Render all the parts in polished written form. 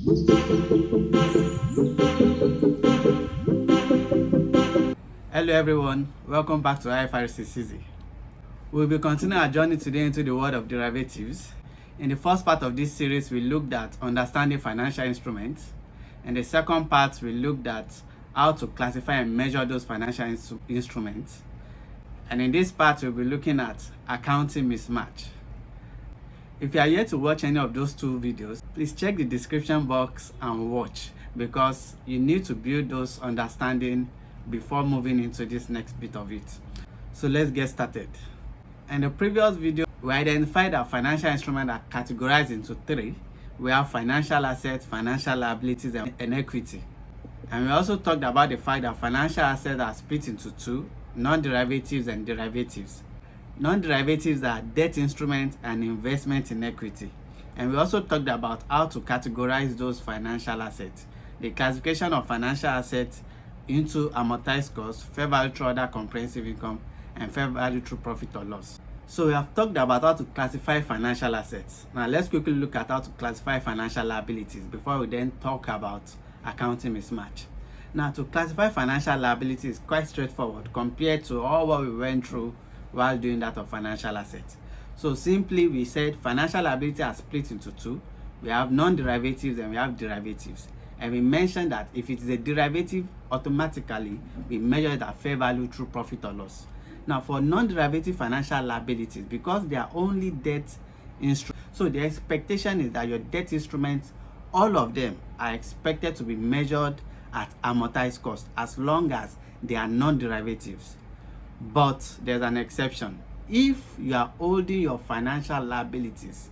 Hello everyone, welcome back to IFRS IS. We'll be continuing our journey today into the world of derivatives. In the first part of this series, we looked at understanding financial instruments. In the second part, we looked at how to classify and measure those financial instruments. And in this part, we'll be looking at accounting mismatch. If you are yet to watch any of those two videos, please check the description box and watch, because you need to build those understanding before moving into this next bit of it. So let's get started. In the previous video, we identified that financial instruments are categorized into three. We have financial assets, financial liabilities, and equity. And we also talked about the fact that financial assets are split into two: non-derivatives and derivatives. Non-derivatives are debt instruments and investment in equity. And we also talked about how to categorize those financial assets, the classification of financial assets into amortized cost, fair value through other comprehensive income, and fair value through profit or loss. So we have talked about how to classify financial assets. Now let's quickly look at how to classify financial liabilities before we then talk about accounting mismatch. Now, to classify financial liabilities is quite straightforward compared to all what we went through while doing that of financial assets. So simply we said financial liability are split into two. We have non-derivatives and we have derivatives. And we mentioned that if it is a derivative, automatically we measure it at fair value through profit or loss. Now, for non-derivative financial liabilities, because they are only debt instruments, so the expectation is that your debt instruments, all of them are expected to be measured at amortized cost as long as they are non-derivatives. But there's an exception. If you are holding your financial liabilities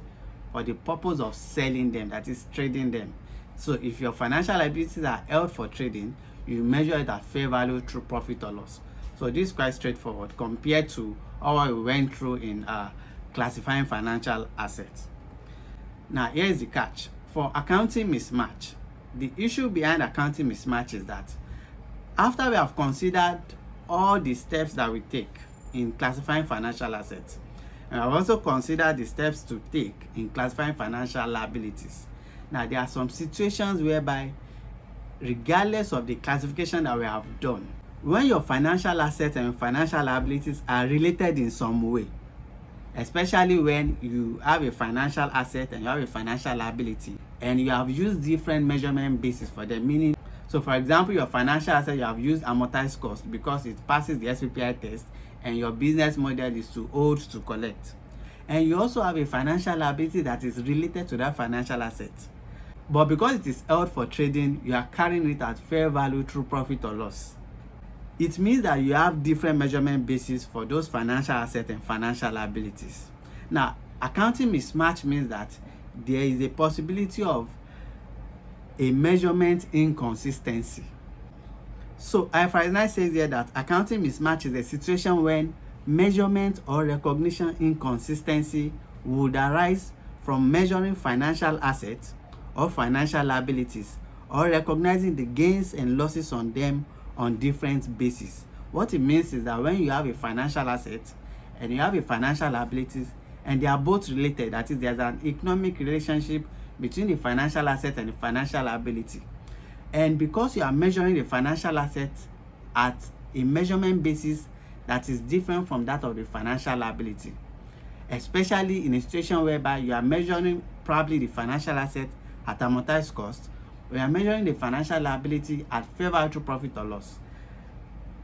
for the purpose of selling them, that is trading them, so if your financial liabilities are held for trading, you measure it at fair value through profit or loss. So this is quite straightforward compared to how we went through in classifying financial assets. Now here's the catch. For accounting mismatch, the issue behind accounting mismatch is that after we have considered all the steps that we take in classifying financial assets, and I've also considered the steps to take in classifying financial liabilities. Now there are some situations whereby, regardless of the classification that we have done, when your financial assets and financial liabilities are related in some way, especially when you have a financial asset and you have a financial liability and you have used different measurement bases for them, meaning, so for example, your financial asset, you have used amortized cost because it passes the SPPI test and your business model is to hold to collect. And you also have a financial liability that is related to that financial asset, but because it is held for trading, you are carrying it at fair value through profit or loss. It means that you have different measurement bases for those financial assets and financial liabilities. Now, accounting mismatch means that there is a possibility of a measurement inconsistency. So IFRS says here that accounting mismatch is a situation when measurement or recognition inconsistency would arise from measuring financial assets or financial liabilities or recognizing the gains and losses on them on different bases. What it means is that when you have a financial asset and you have a financial liabilities and they are both related, that is, there's an economic relationship between the financial asset and the financial liability, and because you are measuring the financial asset at a measurement basis that is different from that of the financial liability, especially in a situation whereby you are measuring probably the financial asset at amortized cost, we are measuring the financial liability at fair value through profit or loss.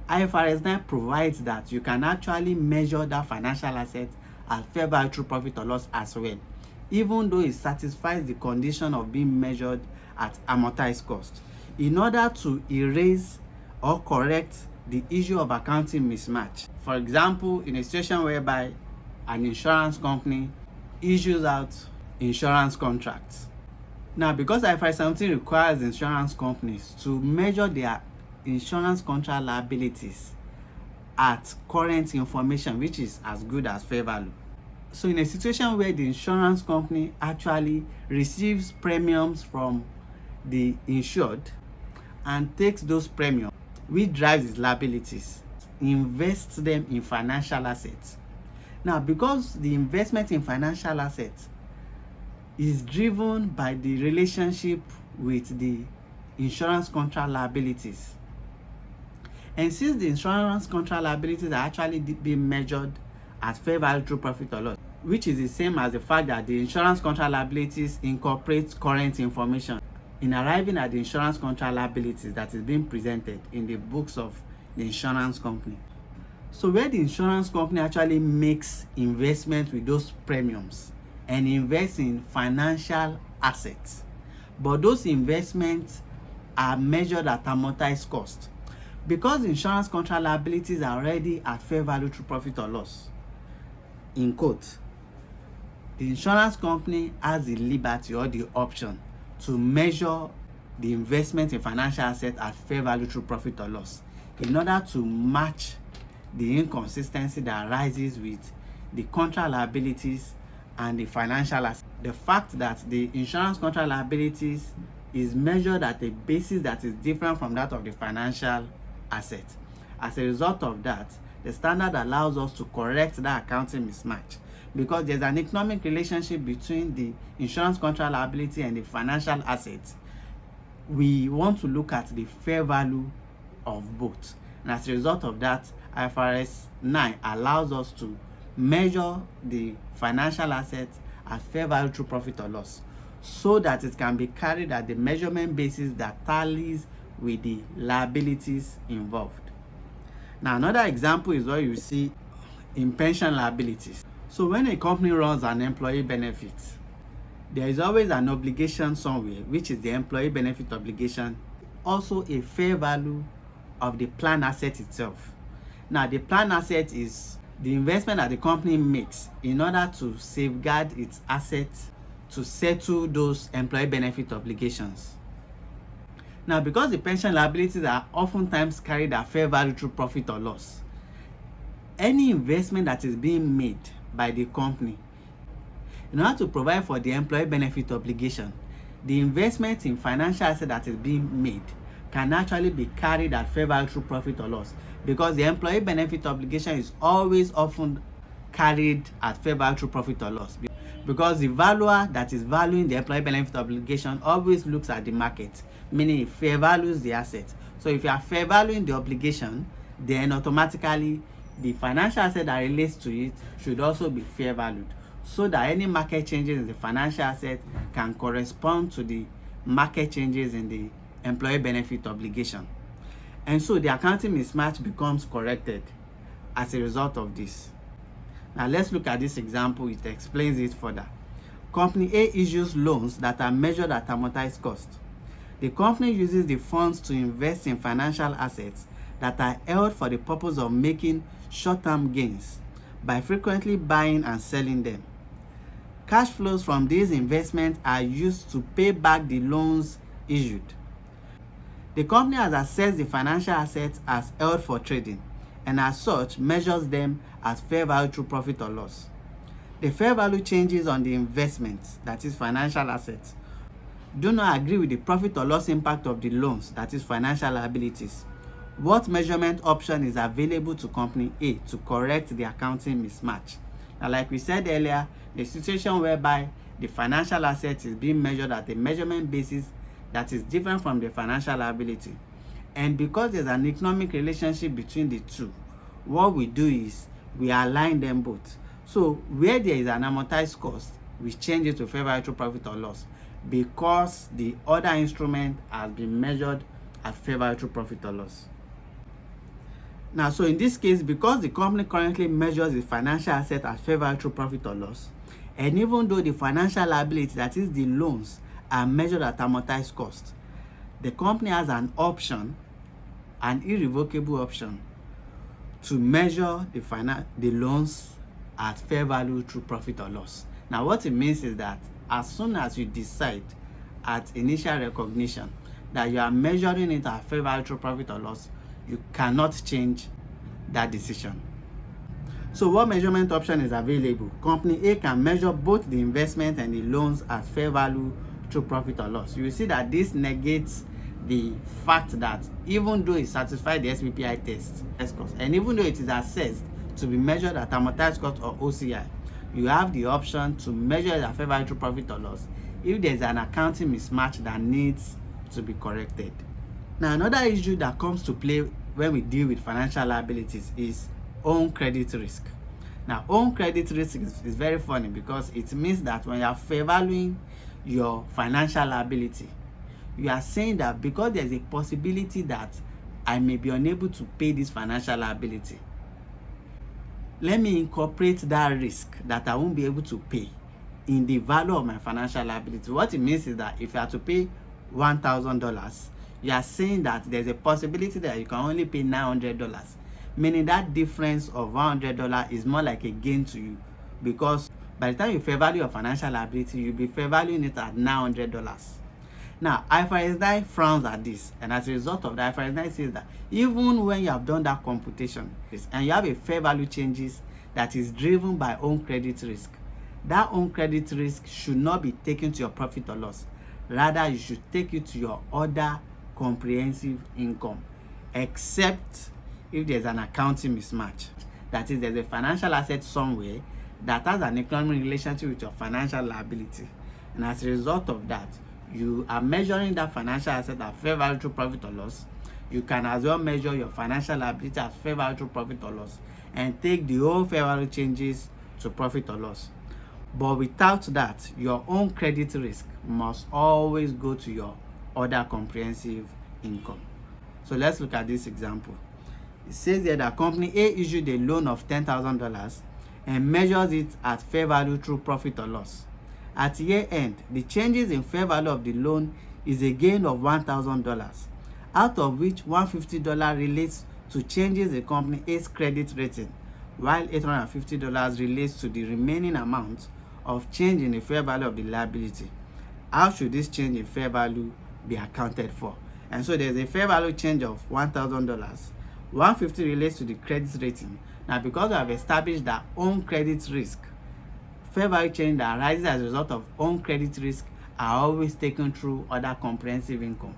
IFRS 9 provides that you can actually measure that financial asset at fair value through profit or loss as well, even though it satisfies the condition of being measured at amortized cost, in order to erase or correct the issue of accounting mismatch. For example, in a situation whereby an insurance company issues out insurance contracts. Now, because IFRS 17 requires insurance companies to measure their insurance contract liabilities at current information, which is as good as fair value. So in a situation where the insurance company actually receives premiums from the insured and takes those premiums, which drives its liabilities, invests them in financial assets. Now, because the investment in financial assets is driven by the relationship with the insurance contract liabilities. And since the insurance contract liabilities are actually being measured at fair value through profit or loss, which is the same as the fact that the insurance contract liabilities incorporate current information in arriving at the insurance contract liabilities that is being presented in the books of the insurance company. So where the insurance company actually makes investments with those premiums and invests in financial assets, but those investments are measured at amortized cost. Because the insurance contract liabilities are already at fair value through profit or loss, in quote, the insurance company has the liberty or the option to measure the investment in financial assets at fair value through profit or loss in order to match the inconsistency that arises with the contract liabilities and the financial assets. The fact that the insurance contract liabilities is measured at a basis that is different from that of the financial asset. As a result of that, the standard allows us to correct that accounting mismatch, because there's an economic relationship between the insurance contract liability and the financial assets. We want to look at the fair value of both, and as a result of that, IFRS 9 allows us to measure the financial assets at fair value through profit or loss, so that it can be carried at the measurement basis that tallies with the liabilities involved. Now, another example is what you see in pension liabilities. So when a company runs an employee benefit, there is always an obligation somewhere, which is the employee benefit obligation, also a fair value of the plan asset itself. Now, the plan asset is the investment that the company makes in order to safeguard its assets to settle those employee benefit obligations. Now, because the pension liabilities are oftentimes carried at fair value through profit or loss, any investment that is being made by the company in order to provide for the employee benefit obligation, the investment in financial asset that is being made can actually be carried at fair value through profit or loss, because the employee benefit obligation is always often carried at fair value through profit or loss, because the valuer that is valuing the employee benefit obligation always looks at the market, meaning it fair values the asset. So if you are fair valuing the obligation, then automatically the financial asset that relates to it should also be fair valued, so that any market changes in the financial asset can correspond to the market changes in the employee benefit obligation. And so the accounting mismatch becomes corrected as a result of this. Now let's look at this example. It explains it further. Company A issues loans that are measured at amortized cost. The company uses the funds to invest in financial assets that are held for the purpose of making short-term gains by frequently buying and selling them. Cash flows from these investments are used to pay back the loans issued. The company has assessed the financial assets as held for trading, and as such measures them as fair value through profit or loss. The fair value changes on the investments, that is financial assets, do not agree with the profit or loss impact of the loans, that is financial liabilities. What measurement option is available to company A to correct the accounting mismatch? Now, like we said earlier, the situation whereby the financial asset is being measured at a measurement basis that is different from the financial liability. And because there's an economic relationship between the two, what we do is we align them both. So where there is an amortized cost, we change it to fair value through profit or loss, because the other instrument has been measured at fair value through profit or loss. Now, so in this case, because the company currently measures the financial asset at fair value through profit or loss, and even though the financial liability, that is the loans, are measured at amortized cost, the company has an option, an irrevocable option, to measure the loans at fair value through profit or loss. Now, what it means is that as soon as you decide at initial recognition that you are measuring it at fair value through profit or loss, you cannot change that decision. So what measurement option is available? Company A can measure both the investment and the loans at fair value through profit or loss. You will see that this negates the fact that even though it satisfies the SPPI test, and even though it is assessed to be measured at amortized cost or OCI, you have the option to measure it at fair value through profit or loss if there's an accounting mismatch that needs to be corrected. Now, another issue that comes to play when we deal with financial liabilities is own credit risk. Now, own credit risk is very funny because it means that when you are fair valuing your financial liability, you are saying that because there's a possibility that I may be unable to pay this financial liability, let me incorporate that risk that I won't be able to pay in the value of my financial liability. What it means is that if you have to pay $1,000, you are saying that there's a possibility that you can only pay $900, meaning that difference of $100 is more like a gain to you, because by the time you fair value your financial liability, you'll be fair valuing it at $900. Now, IFRS 9 frowns at this, and as a result of that, IFRS 9 says that even when you have done that computation and you have a fair value changes that is driven by own credit risk, that own credit risk should not be taken to your profit or loss. Rather, you should take it to your other comprehensive income, except if there's an accounting mismatch. That is, there's a financial asset somewhere that has an economic relationship with your financial liability, and as a result of that, you are measuring that financial asset at fair value through profit or loss. You can as well measure your financial liability at fair value through profit or loss and take the whole fair value changes to profit or loss. But without that, your own credit risk must always go to your other comprehensive income. So let's look at this example. It says here that company A issued a loan of $10,000 and measures it at fair value through profit or loss. At year end, the changes in fair value of the loan is a gain of $1,000, out of which $150 relates to changes in company A's credit rating, while $850 relates to the remaining amount of change in the fair value of the liability. How should this change in fair value be accounted for? And so there's a fair value change of $1,000. $150 relates to the credit rating. Now, because we have established that own credit risk, fair value change that arises as a result of own credit risk are always taken through other comprehensive income,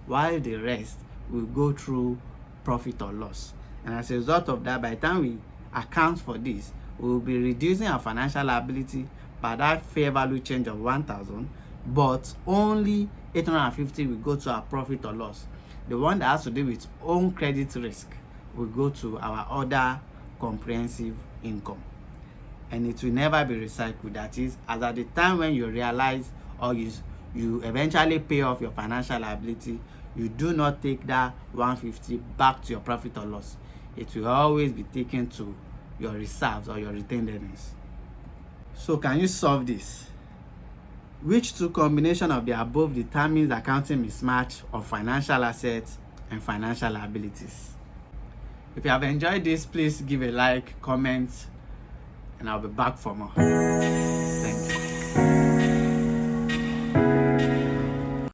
while the rest will go through profit or loss. And as a result of that, by the time we account for this, we will be reducing our financial liability by that fair value change of 1,000, but only 850 will go to our profit or loss. The one that has to do with own credit risk will go to our other comprehensive income, and it will never be recycled. That is, as at the time when you realize or you eventually pay off your financial liability, you do not take that 150 back to your profit or loss. It will always be taken to your reserves or your retained earnings. So can you solve this? Which two combination of the above determines accounting mismatch of financial assets and financial liabilities? If you have enjoyed this, please give a like, comment, and I'll be back for more.